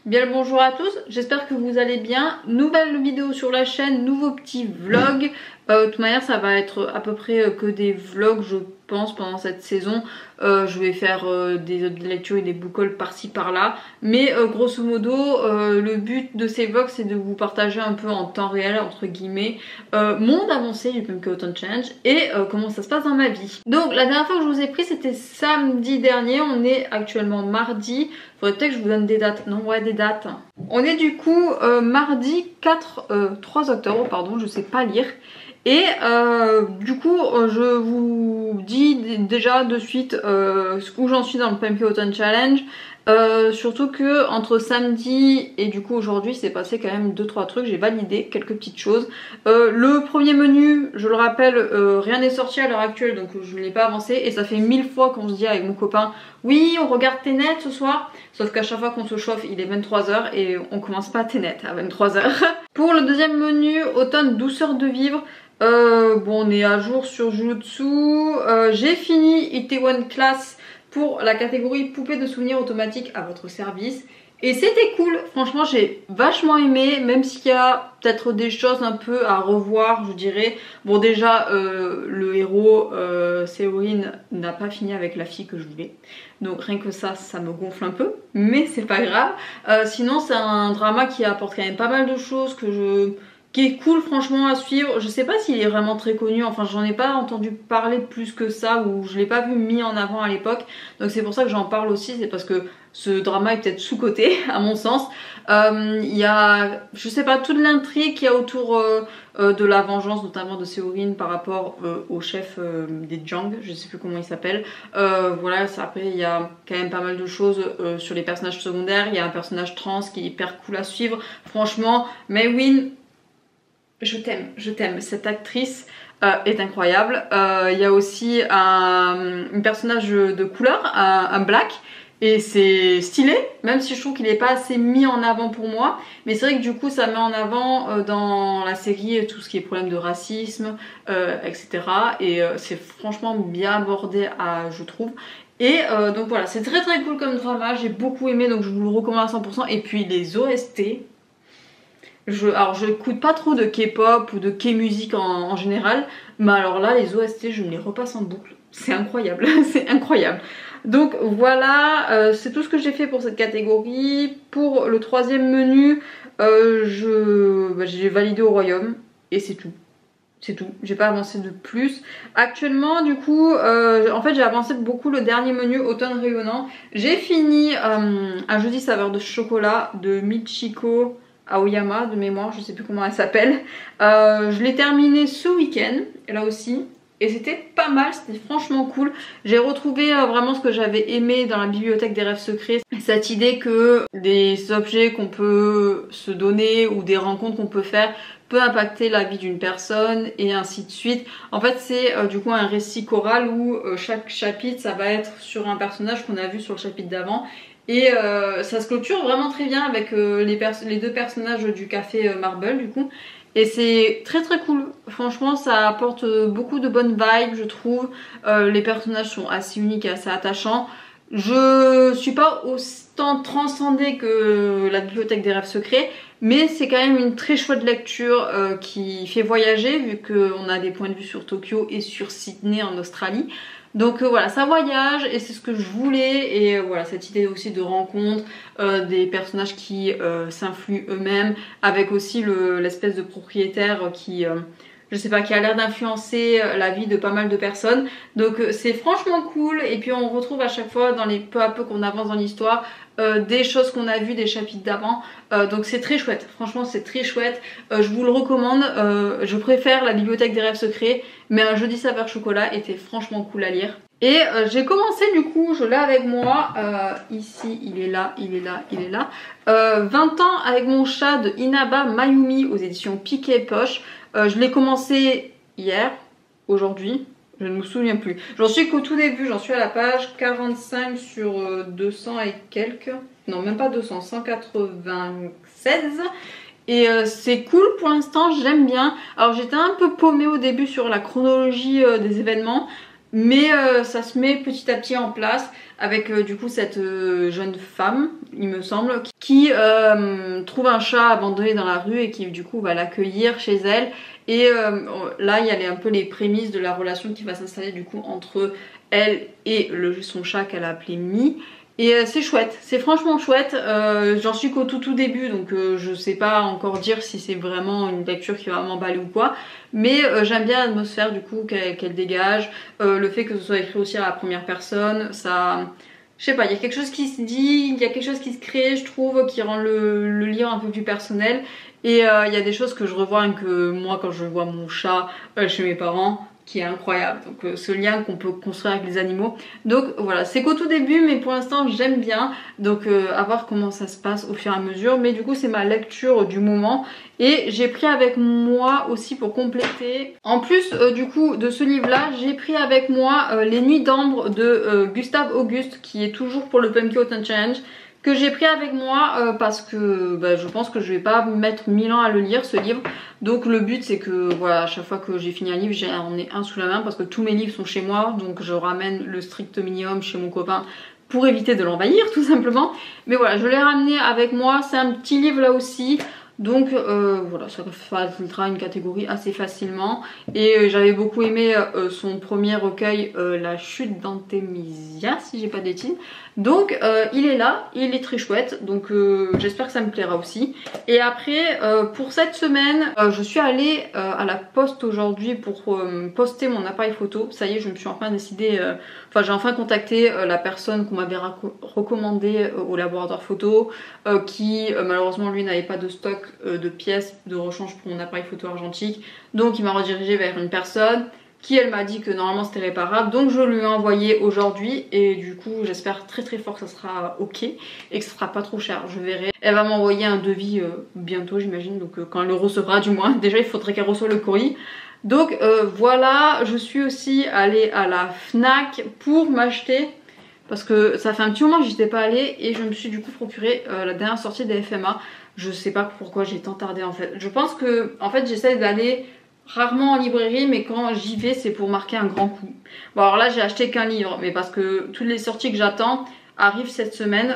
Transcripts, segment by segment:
Bien le bonjour à tous, j'espère que vous allez bien. Nouvelle vidéo sur la chaîne, nouveau petit vlog. De toute manière ça va être à peu près que des vlogs je pense pendant cette saison. Je vais faire des lectures et des book hauls par-ci par-là. Mais grosso modo le but de ces vlogs c'est de vous partager un peu en temps réel entre guillemets mon avancée du Pumpkin Autumn Challenge et comment ça se passe dans ma vie. Donc la dernière fois que je vous ai pris c'était samedi dernier, on est actuellement mardi. Faudrait peut-être que je vous donne des dates. Non, ouais, des dates. On est du coup mardi 3 octobre, pardon, je sais pas lire. Et du coup, je vous dis déjà de suite où j'en suis dans le Pumpkin Autumn Challenge. Surtout que entre samedi et du coup aujourd'hui c'est passé quand même 2-3 trucs, j'ai validé quelques petites choses. Le premier menu, je le rappelle, rien n'est sorti à l'heure actuelle donc je ne l'ai pas avancé et ça fait 1000 fois qu'on se dit avec mon copain oui on regarde Tenet ce soir, sauf qu'à chaque fois qu'on se chauffe il est 23h et on commence pas Tenet à 23h. Pour le deuxième menu, automne douceur de vivre. Bon on est à jour sur Jujutsu, j'ai fini Itaewon Class pour la catégorie poupée de souvenirs automatique à votre service. Et c'était cool, franchement j'ai vachement aimé, même s'il y a peut-être des choses un peu à revoir je dirais. Bon déjà le héros Seoin n'a pas fini avec la fille que je voulais. Donc rien que ça me gonfle un peu, mais c'est pas grave. Sinon c'est un drama qui apporte quand même pas mal de choses qui est cool franchement à suivre. Je sais pas s'il est vraiment très connu, enfin j'en ai pas entendu parler plus que ça ou je l'ai pas vu mis en avant à l'époque. Donc c'est pour ça que j'en parle aussi, c'est parce que ce drama est peut-être sous-coté à mon sens. Il y a, je sais pas, toute l'intrigue qu'il y a autour de la vengeance notamment de Seorin par rapport au chef des Jang, je sais plus comment il s'appelle. Voilà, ça, après il y a quand même pas mal de choses sur les personnages secondaires. Il y a un personnage trans qui est hyper cool à suivre. Franchement, Maewin, je t'aime, cette actrice est incroyable. Il y a aussi un personnage de couleur, un black, et c'est stylé, même si je trouve qu'il n'est pas assez mis en avant pour moi. Mais c'est vrai que du coup ça met en avant dans la série tout ce qui est problème de racisme, etc. Et c'est franchement bien abordé je trouve. Et donc voilà, c'est très très cool comme drama, j'ai beaucoup aimé donc je vous le recommande à 100%. Et puis les OST... Alors je n'écoute pas trop de K-pop ou de K-musique en général, mais alors là les OST je me les repasse en boucle, c'est incroyable, c'est incroyable. Donc voilà, c'est tout ce que j'ai fait pour cette catégorie. Pour le troisième menu, j'ai validé au royaume et c'est tout. C'est tout, j'ai pas avancé de plus. Actuellement du coup, en fait j'ai avancé beaucoup le dernier menu automne rayonnant. J'ai fini un jeudi saveur de chocolat de Michiko Aoyama de mémoire, je sais plus comment elle s'appelle. Je l'ai terminé ce week-end, là aussi, et c'était pas mal, c'était franchement cool. J'ai retrouvé vraiment ce que j'avais aimé dans la bibliothèque des rêves secrets, cette idée que des objets qu'on peut se donner ou des rencontres qu'on peut faire peut impacter la vie d'une personne et ainsi de suite. En fait c'est du coup un récit choral où chaque chapitre ça va être sur un personnage qu'on a vu sur le chapitre d'avant. Et ça se clôture vraiment très bien avec les deux personnages du café Marble du coup. Et c'est très très cool, franchement ça apporte beaucoup de bonnes vibes je trouve. Les personnages sont assez uniques et assez attachants. Je suis pas autant transcendée que la bibliothèque des rêves secrets, mais c'est quand même une très chouette lecture qui fait voyager vu qu'on a des points de vue sur Tokyo et sur Sydney en Australie. Donc voilà, ça voyage et c'est ce que je voulais. Et voilà, cette idée aussi de rencontre, des personnages qui s'influent eux-mêmes, avec aussi l'espèce de propriétaire qui, je sais pas, qui a l'air d'influencer la vie de pas mal de personnes. Donc c'est franchement cool. Et puis on retrouve à chaque fois dans les peu à peu qu'on avance dans l'histoire des choses qu'on a vues des chapitres d'avant. Donc c'est très chouette, franchement c'est très chouette. Je vous le recommande. Je préfère la bibliothèque des rêves secrets, mais un jeudi saveur chocolat était franchement cool à lire. Et j'ai commencé du coup, je l'ai avec moi, ici il est là, il est là, il est là. 20 ans avec mon chat de Inaba Mayumi aux éditions Piquet Poche. Je l'ai commencé hier, aujourd'hui. Je ne me souviens plus. J'en suis qu'au tout début, j'en suis à la page 45 sur 200 et quelques. Non, même pas 200, 196. Et c'est cool pour l'instant, j'aime bien. Alors j'étais un peu paumée au début sur la chronologie des événements. Mais ça se met petit à petit en place avec du coup cette jeune femme il me semble, qui trouve un chat abandonné dans la rue et qui du coup va l'accueillir chez elle. Et là il y a un peu les prémices de la relation qui va s'installer du coup entre elle et son chat qu'elle a appelé Mi. Et c'est chouette, c'est franchement chouette, j'en suis qu'au tout début donc je sais pas encore dire si c'est vraiment une lecture qui va m'emballer ou quoi, mais j'aime bien l'atmosphère du coup qu'elle dégage, le fait que ce soit écrit aussi à la première personne, ça... Je sais pas, il y a quelque chose qui se dit, il y a quelque chose qui se crée je trouve, qui rend le livre un peu plus personnel, et il y a des choses que je revois que moi quand je vois mon chat chez mes parents, qui est incroyable, donc ce lien qu'on peut construire avec les animaux. Donc voilà, c'est qu'au tout début mais pour l'instant j'aime bien, donc à voir comment ça se passe au fur et à mesure, mais du coup c'est ma lecture du moment. Et j'ai pris avec moi aussi pour compléter, en plus du coup de ce livre là, j'ai pris avec moi Les Nuits d'Ambre de Gustave Auguste, qui est toujours pour le Pumpkin Autumn Challenge, que j'ai pris avec moi parce que je pense que je vais pas mettre 1000 ans à le lire ce livre. Donc le but c'est que voilà, à chaque fois que j'ai fini un livre, j'en ai un sous la main parce que tous mes livres sont chez moi, donc je ramène le strict minimum chez mon copain pour éviter de l'envahir tout simplement. Mais voilà, je l'ai ramené avec moi, c'est un petit livre là aussi. Donc voilà, ça facilitera une catégorie assez facilement. Et j'avais beaucoup aimé son premier recueil, La Chute d'Antémisia, si j'ai pas de bêtises. Donc il est là, il est très chouette, donc j'espère que ça me plaira aussi. Et après pour cette semaine, je suis allée à la poste aujourd'hui pour poster mon appareil photo. Ça y est, je me suis enfin décidée, j'ai enfin contacté la personne qu'on m'avait recommandé au laboratoire photo, qui malheureusement lui n'avait pas de stock de pièces de rechange pour mon appareil photo argentique. Donc il m'a redirigée vers une personne qui elle m'a dit que normalement c'était réparable, donc je lui ai envoyé aujourd'hui et du coup j'espère très fort que ça sera ok et que ça sera pas trop cher, je verrai. Elle va m'envoyer un devis bientôt j'imagine, donc quand elle le recevra du moins, déjà il faudrait qu'elle reçoive le courrier. Donc voilà, je suis aussi allée à la Fnac pour m'acheter, parce que ça fait un petit moment que j'y étais pas allée, et je me suis du coup procuré la dernière sortie des FMA. Je sais pas pourquoi j'ai tant tardé en fait, je pense que en fait j'essaie d'aller rarement en librairie, mais quand j'y vais c'est pour marquer un grand coup. Bon alors là j'ai acheté qu'un livre, mais parce que toutes les sorties que j'attends arrivent cette semaine.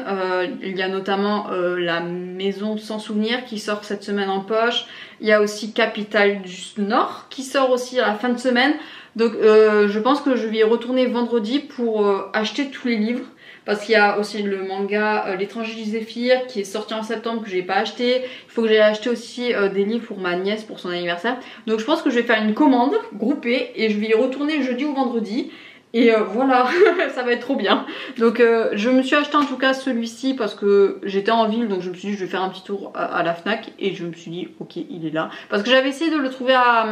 Il y a notamment La Maison sans souvenir qui sort cette semaine en poche. Il y a aussi Capitale du Nord qui sort aussi à la fin de semaine. Donc je pense que je vais y retourner vendredi pour acheter tous les livres. Parce qu'il y a aussi le manga L'étranger du Zéphyr qui est sorti en septembre que j'ai pas acheté. Il faut que j'aille acheter aussi des livres pour ma nièce pour son anniversaire. Donc je pense que je vais faire une commande groupée et je vais y retourner jeudi ou vendredi. Et voilà, ça va être trop bien. Donc je me suis acheté en tout cas celui-ci parce que j'étais en ville, donc je me suis dit je vais faire un petit tour à la Fnac. Et je me suis dit ok, il est là. Parce que j'avais essayé de le trouver à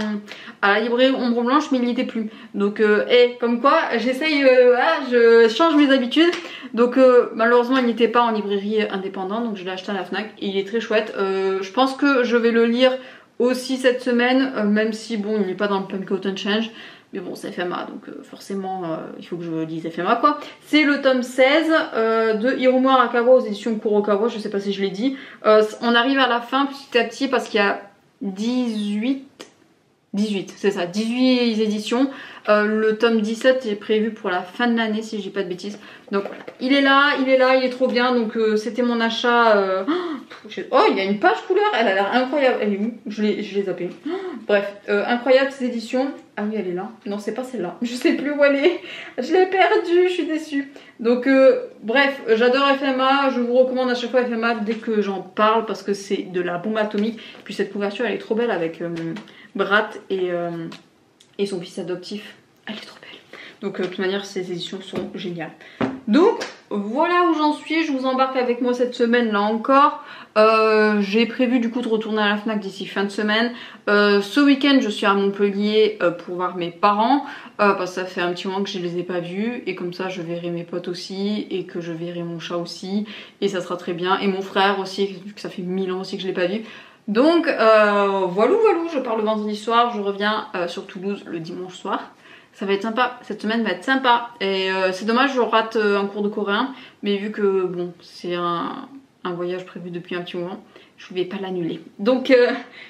la librairie Ombre Blanche, mais il n'y était plus. Donc comme quoi j'essaye, je change mes habitudes. Donc malheureusement il n'était pas en librairie indépendante, donc je l'ai acheté à la Fnac et il est très chouette. Je pense que je vais le lire aussi cette semaine, même si bon il n'est pas dans le Pumpkin Autumn Challenge. Mais bon c'est FMA, donc forcément il faut que je lise FMA quoi. C'est le tome 16 de Hiromu Arakawa aux éditions Kurokawa, je sais pas si je l'ai dit. On arrive à la fin petit à petit parce qu'il y a 18 c'est ça, 18 éditions. Le tome 17 est prévu pour la fin de l'année si je dis pas de bêtises. Donc voilà, il est là, il est trop bien. Donc c'était mon achat. Oh, il y a une page couleur, elle a l'air incroyable. Elle est où? Je l'ai zappée. Bref, incroyable ces éditions. Ah oui, elle est là. Non, c'est pas celle-là. Je sais plus où elle est. Je l'ai perdue, je suis déçue. Donc bref, j'adore FMA. Je vous recommande à chaque fois FMA dès que j'en parle parce que c'est de la bombe atomique. Puis cette couverture, elle est trop belle avec Brat et son fils adoptif. Elle est trop belle. Donc de toute manière ces éditions sont géniales. Donc voilà où j'en suis, je vous embarque avec moi cette semaine là encore. J'ai prévu du coup de retourner à la Fnac d'ici fin de semaine. Ce week-end je suis à Montpellier pour voir mes parents parce que ça fait un petit moment que je les ai pas vus, et comme ça je verrai mes potes aussi et que je verrai mon chat aussi et ça sera très bien, et mon frère aussi vu que ça fait 1000 ans aussi que je l'ai pas vu. Donc voilà, je pars le vendredi soir, je reviens sur Toulouse le dimanche soir. Ça va être sympa, cette semaine va être sympa. Et c'est dommage, je rate un cours de coréen, mais vu que bon, c'est un voyage prévu depuis un petit moment, je ne vais pas l'annuler. Donc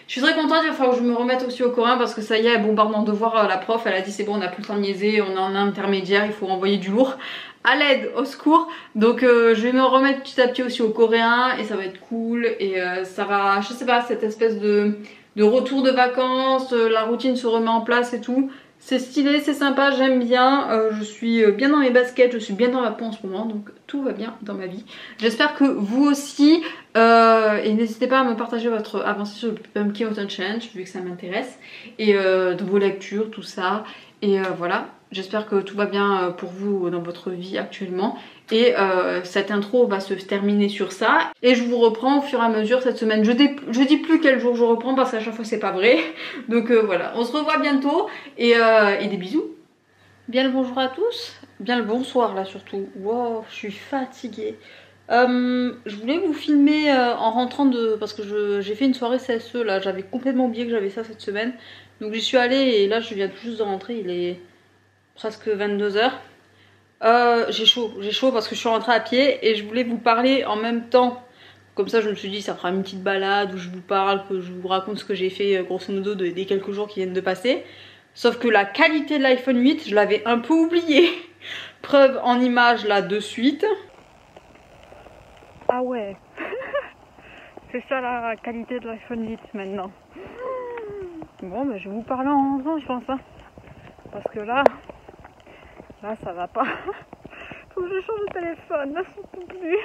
je suis très contente, il va falloir que je me remette aussi au coréen parce que ça y est, bombardement de devoirs, la prof elle a dit c'est bon, on n'a plus le temps de niaiser, on est en intermédiaire, il faut envoyer du lourd. à l'aide, au secours. Donc je vais me remettre petit à petit aussi au coréen et ça va être cool. Et ça va, je sais pas, cette espèce de retour de vacances, la routine se remet en place et tout. C'est stylé, c'est sympa, j'aime bien, je suis bien dans mes baskets, je suis bien dans ma peau en ce moment, donc tout va bien dans ma vie. J'espère que vous aussi, et n'hésitez pas à me partager votre avancée sur le Pumpkin Autumn Challenge, vu que ça m'intéresse, et de vos lectures, tout ça, et voilà. J'espère que tout va bien pour vous dans votre vie actuellement. Et cette intro va se terminer sur ça. Et je vous reprends au fur et à mesure cette semaine. Je dis plus quel jour je reprends parce qu'à chaque fois c'est pas vrai. Donc voilà, on se revoit bientôt. Et des bisous. Bien le bonjour à tous. Bien le bonsoir là surtout. Wow, je suis fatiguée. Je voulais vous filmer en rentrant de... Parce que j'ai fait une soirée CSE là. J'avais complètement oublié que j'avais ça cette semaine. Donc j'y suis allée et là je viens tout juste de rentrer. Il est presque 22 h. J'ai chaud parce que je suis rentrée à pied et je voulais vous parler en même temps. Comme ça je me suis dit ça fera une petite balade où je vous parle, que je vous raconte ce que j'ai fait grosso modo des quelques jours qui viennent de passer. Sauf que la qualité de l'iPhone 8 je l'avais un peu oubliée. Preuve en image là de suite. Ah ouais. C'est ça la qualité de l'iPhone 8 maintenant. Bon bah je vais vous parler en temps je pense hein. Parce que là ça va pas. Faut que je change de téléphone, là ça ne peut plus.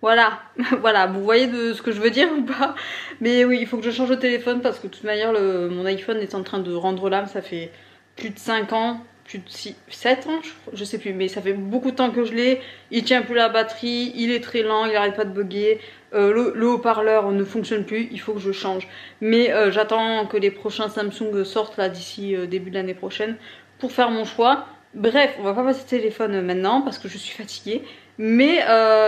Voilà, voilà, vous voyez de ce que je veux dire ou pas? Mais oui, il faut que je change de téléphone parce que de toute manière mon iPhone est en train de rendre l'âme. Ça fait plus de 5 ans, plus de 7 ans je sais plus, mais ça fait beaucoup de temps que je l'ai. Il tient plus la batterie, il est très lent, il arrête pas de bugger. Le haut-parleur ne fonctionne plus, il faut que je change. Mais j'attends que les prochains Samsung sortent là d'ici début de l'année prochaine pour faire mon choix. Bref, on va pas passer de téléphone maintenant parce que je suis fatiguée. Mais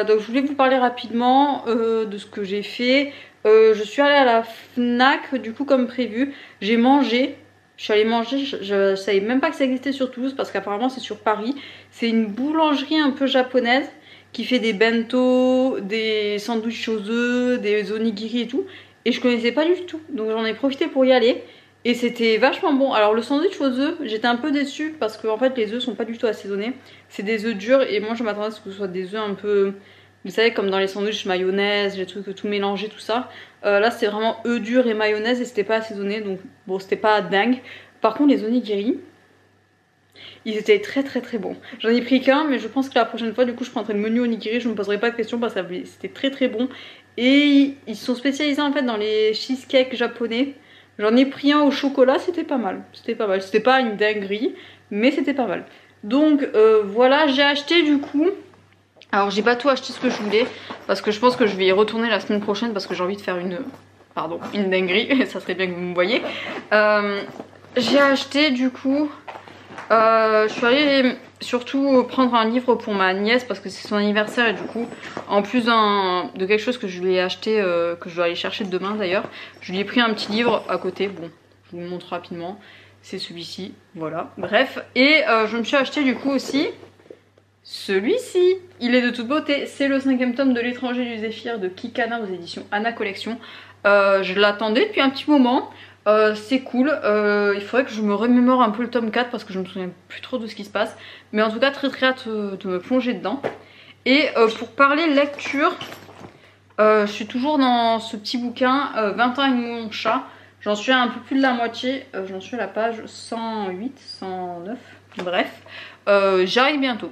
donc je voulais vous parler rapidement de ce que j'ai fait. Je suis allée à la Fnac du coup comme prévu. J'ai mangé. Je suis allée manger, je savais même pas que ça existait sur Toulouse parce qu'apparemment c'est sur Paris. C'est une boulangerie un peu japonaise qui fait des bento, des sandwichs aux œufs, des onigiri et tout. Et je connaissais pas du tout. Donc j'en ai profité pour y aller. Et c'était vachement bon. Alors le sandwich aux œufs, j'étais un peu déçue parce que en fait les œufs sont pas du tout assaisonnés. C'est des œufs durs et moi je m'attendais à ce que ce soit des œufs un peu... Vous savez comme dans les sandwichs mayonnaise, les trucs tout mélangés, tout ça. Là c'était vraiment œufs durs et mayonnaise et c'était pas assaisonné. Donc bon c'était pas dingue. Par contre les onigiri, ils étaient très bons. J'en ai pris qu'un mais je pense que la prochaine fois du coup je prendrai le menu onigiri. Je me poserai pas de questions parce que c'était très bon. Et ils sont spécialisés en fait dans les cheesecakes japonais. J'en ai pris un au chocolat, c'était pas mal. C'était pas mal. C'était pas une dinguerie, mais c'était pas mal. Donc voilà, j'ai acheté du coup. Alors j'ai pas tout acheté ce que je voulais. Parce que je pense que je vais y retourner la semaine prochaine. Parce que j'ai envie de faire une dinguerie. Ça serait bien que vous me voyez. J'ai acheté du coup. Je suis allée surtout prendre un livre pour ma nièce parce que c'est son anniversaire et du coup en plus de quelque chose que je lui ai acheté que je dois aller chercher demain d'ailleurs, je lui ai pris un petit livre à côté. Bon je vous le montre rapidement, c'est celui-ci, voilà, bref. Et je me suis acheté du coup aussi celui-ci, il est de toute beauté, c'est le 5e tome de L'étranger du Zéphyr de Kikana aux éditions Anna Collection. Je l'attendais depuis un petit moment. C'est cool, il faudrait que je me remémore un peu le tome 4 parce que je me souviens plus trop de ce qui se passe. Mais en tout cas très hâte de me plonger dedans. Et pour parler lecture, je suis toujours dans ce petit bouquin 20 ans avec mon chat. J'en suis à un peu plus de la moitié, j'en suis à la page 108, 109, bref. J'arrive bientôt.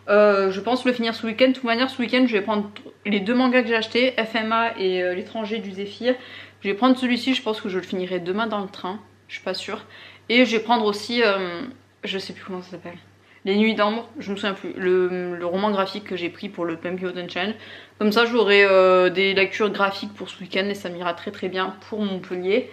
Je pense le finir ce week-end. De toute manière ce week-end je vais prendre les 2 mangas que j'ai achetés, FMA et L'étranger du Zéphyr. Je vais prendre celui-ci, je pense que je le finirai demain dans le train, je suis pas sûre. Et je vais prendre aussi, je sais plus comment ça s'appelle, Les Nuits d'Ambre, je me souviens plus, le roman graphique que j'ai pris pour le Pumpkin Autumn Challenge. Comme ça j'aurai des lectures graphiques pour ce week-end et ça m'ira très bien pour Montpellier.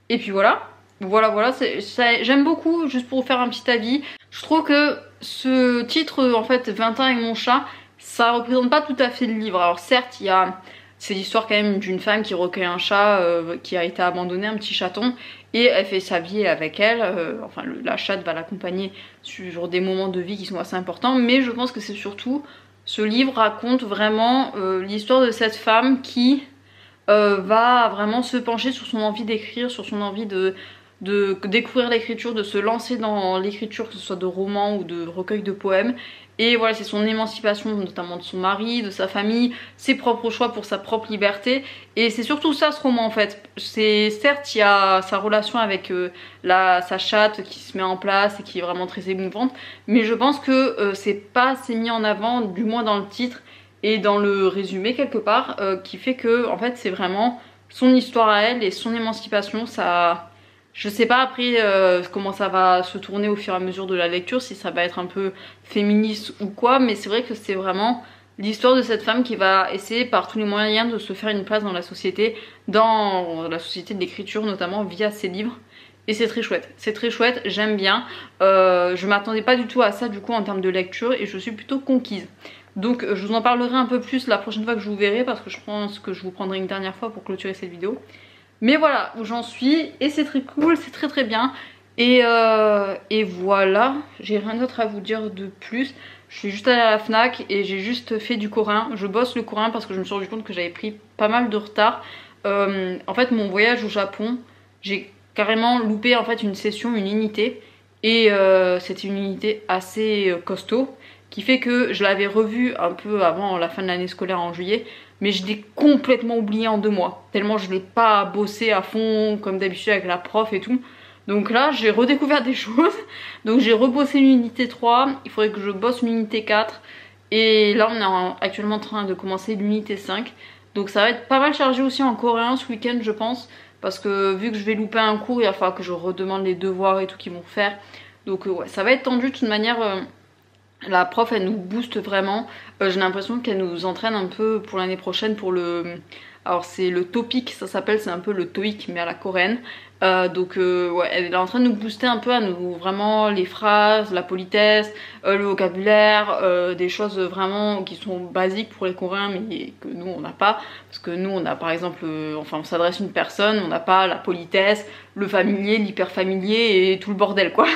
Et puis voilà, j'aime beaucoup, juste pour vous faire un petit avis. Je trouve que ce titre, en fait, 20 ans avec mon chat, ça représente pas tout à fait le livre. Alors certes, il y a... C'est l'histoire quand même d'une femme qui recueille un chat qui a été abandonné, un petit chaton, et elle fait sa vie avec elle. Enfin, la chatte va l'accompagner sur des moments de vie qui sont assez importants. Mais je pense que c'est surtout, ce livre raconte vraiment l'histoire de cette femme qui va vraiment se pencher sur son envie d'écrire, sur son envie de de découvrir l'écriture, de se lancer dans l'écriture, que ce soit de romans ou de recueils de poèmes. Et voilà, c'est son émancipation, notamment de son mari, de sa famille, ses propres choix pour sa propre liberté. Et c'est surtout ça ce roman en fait. C'est certes, il y a sa relation avec sa chatte qui se met en place et qui est vraiment très émouvante. Mais je pense que c'est pas assez mis en avant, du moins dans le titre et dans le résumé quelque part, qui fait que en fait c'est vraiment son histoire à elle et son émancipation. Ça... Je sais pas après comment ça va se tourner au fur et à mesure de la lecture, si ça va être un peu féministe ou quoi, mais c'est vrai que c'est vraiment l'histoire de cette femme qui va essayer par tous les moyens de se faire une place dans la société de l'écriture notamment via ses livres. Et c'est très chouette, j'aime bien. Je m'attendais pas du tout à ça du coup en termes de lecture et je suis plutôt conquise. Donc je vous en parlerai un peu plus la prochaine fois que je vous verrai parce que je pense que je vous prendrai une dernière fois pour clôturer cette vidéo. Mais voilà où j'en suis et c'est très cool, c'est très bien. Et voilà, j'ai rien d'autre à vous dire de plus. Je suis juste allée à la Fnac et j'ai juste fait du coréen. Je bosse le coréen parce que je me suis rendu compte que j'avais pris pas mal de retard. En fait mon voyage au Japon, j'ai carrément loupé en fait une session, une unité. Et c'était une unité assez costaud, qui fait que je l'avais revue un peu avant la fin de l'année scolaire en juillet, mais je l'ai complètement oublié en 2 mois, tellement je l'ai pas bossé à fond comme d'habitude avec la prof et tout. Donc là j'ai redécouvert des choses, donc j'ai rebossé l'unité 3, il faudrait que je bosse l'unité 4, et là on est actuellement en train de commencer l'unité 5, donc ça va être pas mal chargé aussi en coréen ce week-end je pense, parce que vu que je vais louper un cours, il va falloir que je redemande les devoirs et tout qu'ils vont faire, donc ouais ça va être tendu de toute manière. La prof elle nous booste vraiment, j'ai l'impression qu'elle nous entraîne un peu pour l'année prochaine pour le... Alors c'est le TOPIK, ça s'appelle, c'est un peu le TOEIC mais à la coréenne. Ouais, elle est en train de nous booster un peu à nous vraiment les phrases, la politesse, le vocabulaire, des choses vraiment qui sont basiques pour les Coréens mais que nous on n'a pas. Parce que nous on a par exemple, enfin on s'adresse à une personne, on n'a pas la politesse, le familier, l'hyper familier et tout le bordel quoi.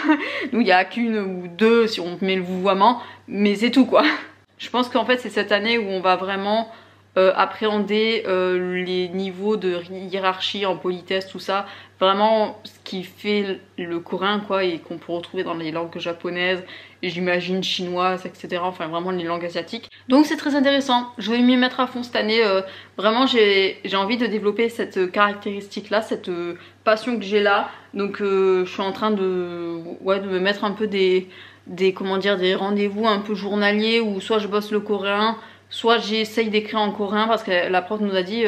Nous il n'y a qu'une ou deux si on met le vouvoiement, mais c'est tout quoi. Je pense qu'en fait c'est cette année où on va vraiment appréhender les niveaux de hiérarchie en politesse, tout ça, vraiment ce qui fait le coréen quoi, et qu'on peut retrouver dans les langues japonaises et j'imagine chinoises, etc. Enfin vraiment les langues asiatiques. Donc c'est très intéressant, je vais m'y mettre à fond cette année. Vraiment j'ai envie de développer cette caractéristique là, cette passion que j'ai là. Donc je suis en train de me mettre un peu des rendez-vous un peu journaliers où soit je bosse le coréen, soit j'essaye d'écrire en coréen parce que la prof nous a dit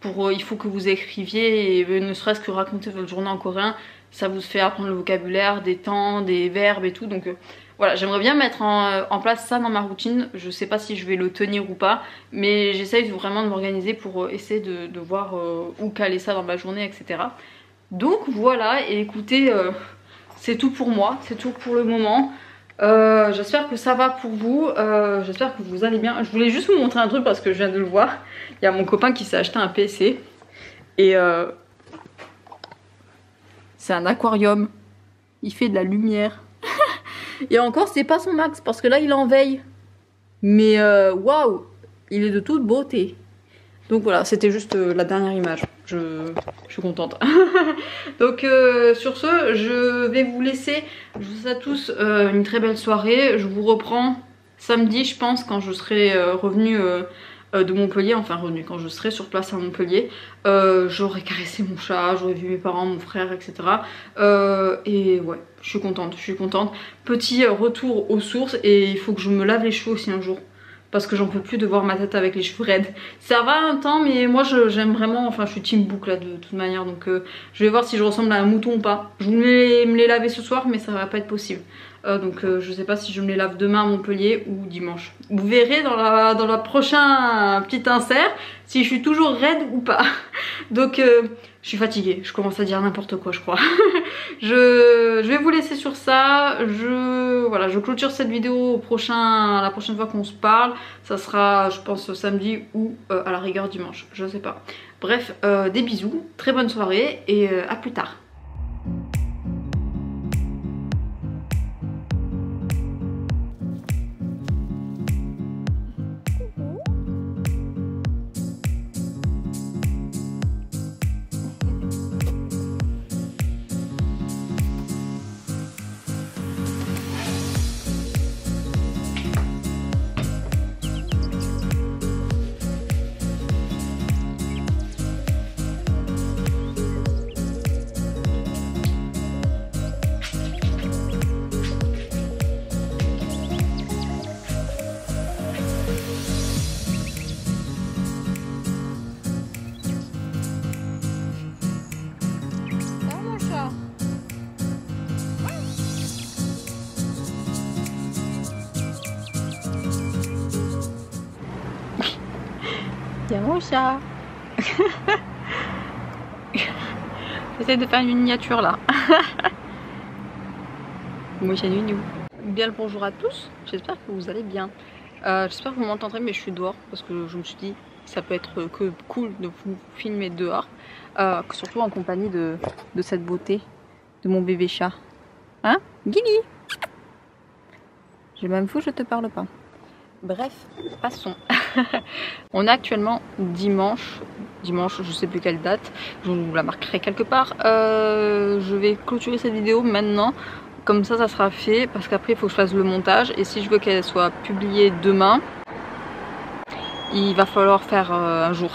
il faut que vous écriviez et ne serait-ce que raconter votre journée en coréen, ça vous fait apprendre le vocabulaire, des temps, des verbes et tout. Donc voilà, j'aimerais bien mettre en place ça dans ma routine. Je sais pas si je vais le tenir ou pas, mais j'essaye vraiment de m'organiser pour essayer de voir où caler ça dans ma journée, etc. Donc voilà, et écoutez, c'est tout pour moi, c'est tout pour le moment. J'espère que ça va pour vous, j'espère que vous allez bien. Je voulais juste vous montrer un truc parce que je viens de le voir. Il y a mon copain qui s'est acheté un PC et c'est un aquarium. Il fait de la lumière. Et encore c'est pas son max parce que là il est en veille. Mais waouh, il est de toute beauté. Donc voilà, c'était juste la dernière image. Je suis contente. Donc sur ce, je vais vous laisser. Je vous souhaite à tous une très belle soirée. Je vous reprends samedi, je pense, quand je serai revenue de Montpellier. Enfin revenue, quand je serai sur place à Montpellier. J'aurai caressé mon chat, j'aurai vu mes parents, mon frère, etc. Et ouais, je suis contente, je suis contente. Petit retour aux sources et il faut que je me lave les cheveux aussi un jour. Parce que j'en peux plus de voir ma tête avec les cheveux raides. Ça va un temps mais moi j'aime vraiment, enfin je suis team boucle là de toute manière. Donc je vais voir si je ressemble à un mouton ou pas. Je voulais me les laver ce soir mais ça va pas être possible. Donc je sais pas si je me les lave demain à Montpellier ou dimanche. Vous verrez dans la prochaine petite insert si je suis toujours raide ou pas. Donc je suis fatiguée, je commence à dire n'importe quoi je crois. je vais vous laisser sur ça. Voilà, je clôture cette vidéo la prochaine fois qu'on se parle. Ça sera je pense samedi ou à la rigueur dimanche, je sais pas. Bref, des bisous, très bonne soirée et à plus tard. C'est mon chat. J'essaie de faire une miniature là. Mon chat Nounou. Bien le bonjour à tous, j'espère que vous allez bien. J'espère que vous m'entendrez, mais je suis dehors parce que je me suis dit ça peut être que cool de vous filmer dehors, surtout en compagnie de cette beauté de mon bébé chat. Hein, Guili? J'ai même fou, je te parle pas. Bref, passons. On est actuellement dimanche, je sais plus quelle date, je vous la marquerai quelque part. Je vais clôturer cette vidéo maintenant, comme ça sera fait, parce qu'après il faut que je fasse le montage, et si je veux qu'elle soit publiée demain, il va falloir faire un jour.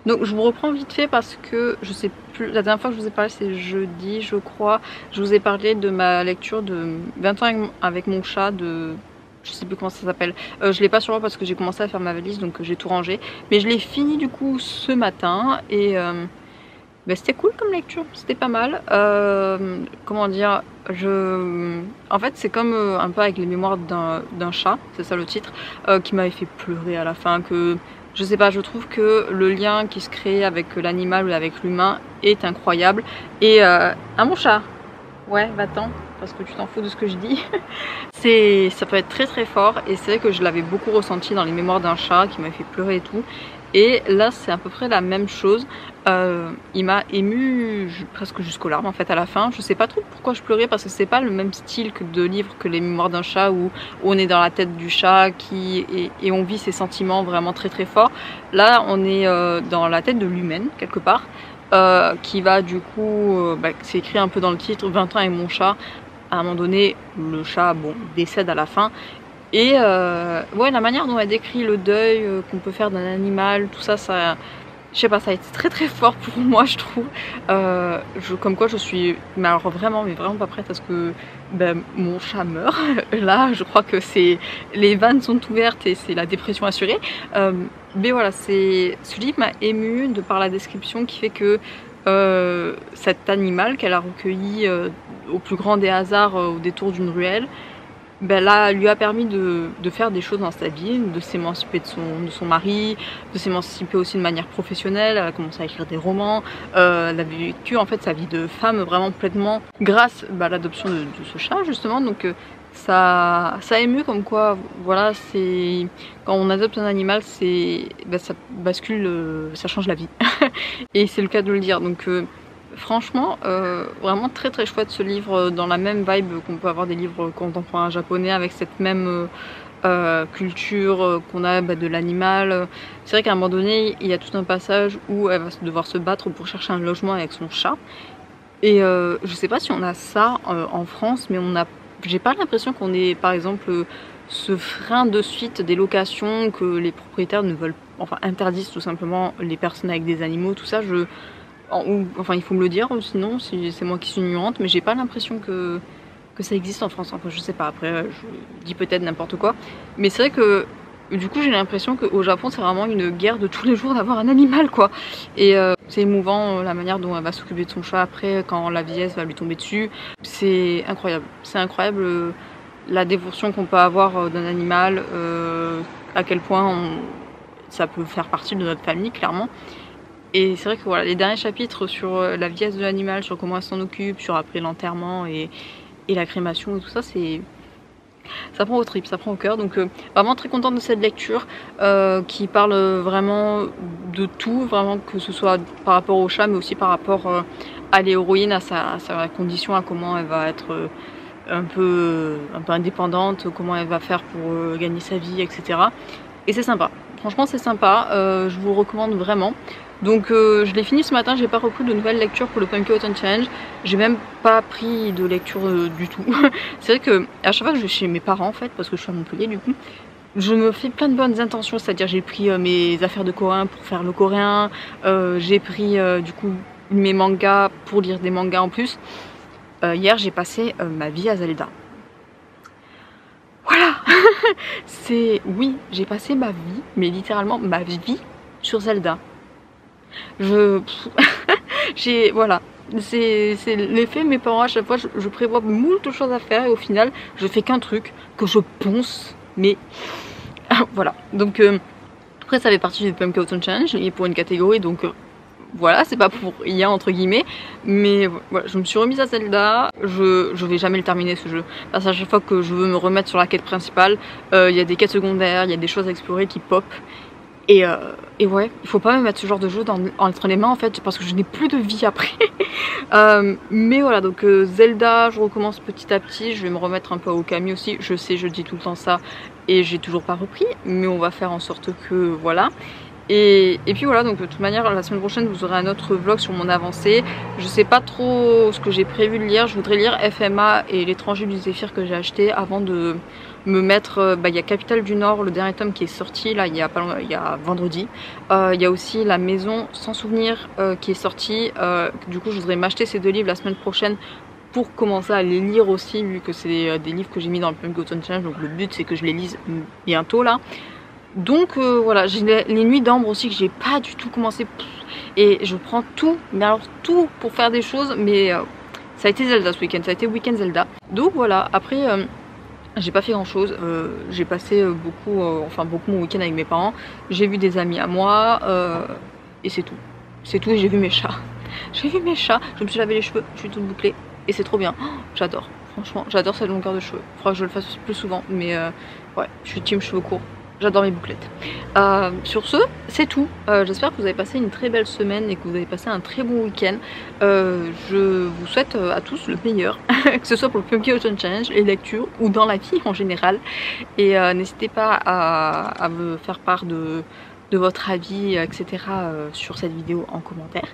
Donc je vous reprends vite fait parce que je sais plus, la dernière fois que je vous ai parlé c'est jeudi je crois, je vous ai parlé de ma lecture de 20 ans avec mon chat, de... je sais plus comment ça s'appelle, je l'ai pas sur moi parce que j'ai commencé à faire ma valise, donc j'ai tout rangé, mais je l'ai fini du coup ce matin et c'était cool comme lecture, c'était pas mal. Comment dire, en fait c'est comme un peu avec les mémoires d'un chat, c'est ça le titre, qui m'avait fait pleurer à la fin, que je sais pas, je trouve que le lien qui se crée avec l'animal ou avec l'humain est incroyable. Et mon chat, ouais, va-t'en, parce que tu t'en fous de ce que je dis. Ça peut être très très fort, et c'est vrai que je l'avais beaucoup ressenti dans les mémoires d'un chat qui m'avait fait pleurer et tout. Et là c'est à peu près la même chose. Il m'a ému presque jusqu'aux larmes en fait à la fin. Je sais pas trop pourquoi je pleurais, parce que c'est pas le même style que de livre que les mémoires d'un chat où on est dans la tête du chat et on vit ses sentiments vraiment très très forts. Là on est dans la tête de l'humaine quelque part, qui va du coup, c'est écrit un peu dans le titre, 20 ans avec mon chat. À un moment donné le chat décède à la fin. Et ouais, la manière dont elle décrit le deuil qu'on peut faire d'un animal, tout ça, je sais pas, ça a été très très fort pour moi je trouve. Comme quoi je suis mais alors vraiment pas prête à ce que mon chat meure. Là je crois que les vannes sont ouvertes et c'est la dépression assurée. Mais voilà, ce livre m'a émue de par la description qui fait que cet animal qu'elle a recueilli au plus grand des hasards au détour d'une ruelle, là, lui a permis de faire des choses dans sa vie, de s'émanciper de son mari, de s'émanciper aussi de manière professionnelle. Elle a commencé à écrire des romans, elle a vécu en fait sa vie de femme vraiment complètement grâce à l'adoption de ce chat justement. Donc ça ému comme quoi, voilà, c'est quand on adopte un animal, ça bascule, ça change la vie. Et c'est le cas de le dire. Donc franchement, vraiment très très chouette ce livre, dans la même vibe qu'on peut avoir des livres contemporains japonais, avec cette même culture qu'on a de l'animal. C'est vrai qu'à un moment donné, il y a tout un passage où elle va devoir se battre pour chercher un logement avec son chat. Et je sais pas si on a ça en France, mais j'ai pas l'impression qu'on ait par exemple ce frein de suite des locations, que les propriétaires ne veulent, enfin interdisent tout simplement les personnes avec des animaux, tout ça. Enfin il faut me le dire, sinon si c'est moi qui suis ignorante, mais j'ai pas l'impression que ça existe en France. Enfin je sais pas, après je dis peut-être n'importe quoi, mais c'est vrai que du coup j'ai l'impression qu'au Japon c'est vraiment une guerre de tous les jours d'avoir un animal quoi. Et c'est émouvant la manière dont elle va s'occuper de son chat après quand la vieillesse va lui tomber dessus. C'est incroyable la dévotion qu'on peut avoir d'un animal, à quel point ça peut faire partie de notre famille clairement. Et c'est vrai que voilà, les derniers chapitres sur la vieillesse de l'animal, sur comment elle s'en occupe, sur après l'enterrement et la crémation et tout ça, ça prend au trip, ça prend au cœur. Donc vraiment très contente de cette lecture qui parle vraiment de tout, vraiment, que ce soit par rapport au chat mais aussi par rapport à l'héroïne, à sa condition, à comment elle va être un peu indépendante, comment elle va faire pour gagner sa vie, etc. Et c'est sympa, franchement c'est sympa, je vous le recommande vraiment. Donc je l'ai fini ce matin, j'ai pas repris de nouvelles lectures pour le Pumpkin Autumn Challenge. J'ai même pas pris de lecture du tout. C'est vrai que à chaque fois que je vais chez mes parents en fait, parce que je suis à Montpellier du coup, je me fais plein de bonnes intentions, c'est-à-dire j'ai pris mes affaires de coréen pour faire le coréen, j'ai pris du coup mes mangas pour lire des mangas en plus. Hier j'ai passé ma vie à Zelda. Voilà. Oui, j'ai passé ma vie, mais littéralement ma vie sur Zelda. Voilà, c'est l'effet mes parents. À chaque fois je prévois moult choses à faire et au final je fais qu'un truc que je ponce, mais voilà. Donc Après ça fait partie du Pumpkin Autumn Challenge et pour une catégorie donc voilà, c'est pas pour rien entre guillemets, mais voilà, je me suis remise à Zelda, je vais jamais le terminer ce jeu, parce qu'à chaque fois que je veux me remettre sur la quête principale, il y a des quêtes secondaires, il y a des choses à explorer qui pop, et ouais, il faut pas me mettre ce genre de jeu entre les mains en fait, parce que je n'ai plus de vie après. Mais voilà, donc Zelda, je recommence petit à petit, je vais me remettre un peu à Okami aussi, je sais, je dis tout le temps ça, et j'ai toujours pas repris, mais on va faire en sorte que voilà. Et puis voilà, donc de toute manière la semaine prochaine vous aurez un autre vlog sur mon avancée. Je sais pas trop ce que j'ai prévu de lire, je voudrais lire FMA et l'étranger du Zéphyr que j'ai acheté avant de me mettre, il y a Capitale du Nord, le dernier tome qui est sorti là il y a vendredi. Il y a aussi La Maison sans souvenir qui est sorti, du coup je voudrais m'acheter ces deux livres la semaine prochaine pour commencer à les lire aussi, vu que c'est des livres que j'ai mis dans le Pumpkin Autumn Challenge, donc le but c'est que je les lise bientôt là. Donc voilà, j'ai les nuits d'ambre aussi que j'ai pas du tout commencé, et je prends tout, mais alors tout pour faire des choses, mais ça a été Zelda ce week-end, ça a été week-end Zelda. Donc voilà, après j'ai pas fait grand chose, j'ai passé beaucoup mon week-end avec mes parents, j'ai vu des amis à moi, et c'est tout. C'est tout, et j'ai vu mes chats. J'ai vu mes chats, je me suis lavé les cheveux, je suis toute bouclée, et c'est trop bien, oh, j'adore, franchement, j'adore cette longueur de cheveux. Faudra que je le fasse plus souvent, mais ouais, je suis team cheveux courts. J'adore mes bouclettes. Sur ce, c'est tout. J'espère que vous avez passé une très belle semaine et que vous avez passé un très bon week-end. Je vous souhaite à tous le meilleur, que ce soit pour le Pumpkin Autumn Challenge, les lectures ou dans la vie en général. Et n'hésitez pas à me faire part de votre avis, etc. Sur cette vidéo en commentaire.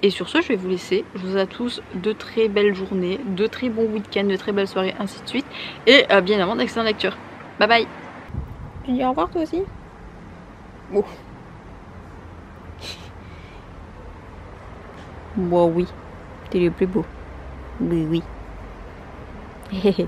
Et sur ce, je vais vous laisser. Je vous souhaite à tous de très belles journées, de très bons week-ends, de très belles soirées, ainsi de suite. Et bien évidemment, d'excellentes lectures. Bye bye. Tu dis au revoir toi aussi? Oh. Bon oui, t'es le plus beau. Oui oui.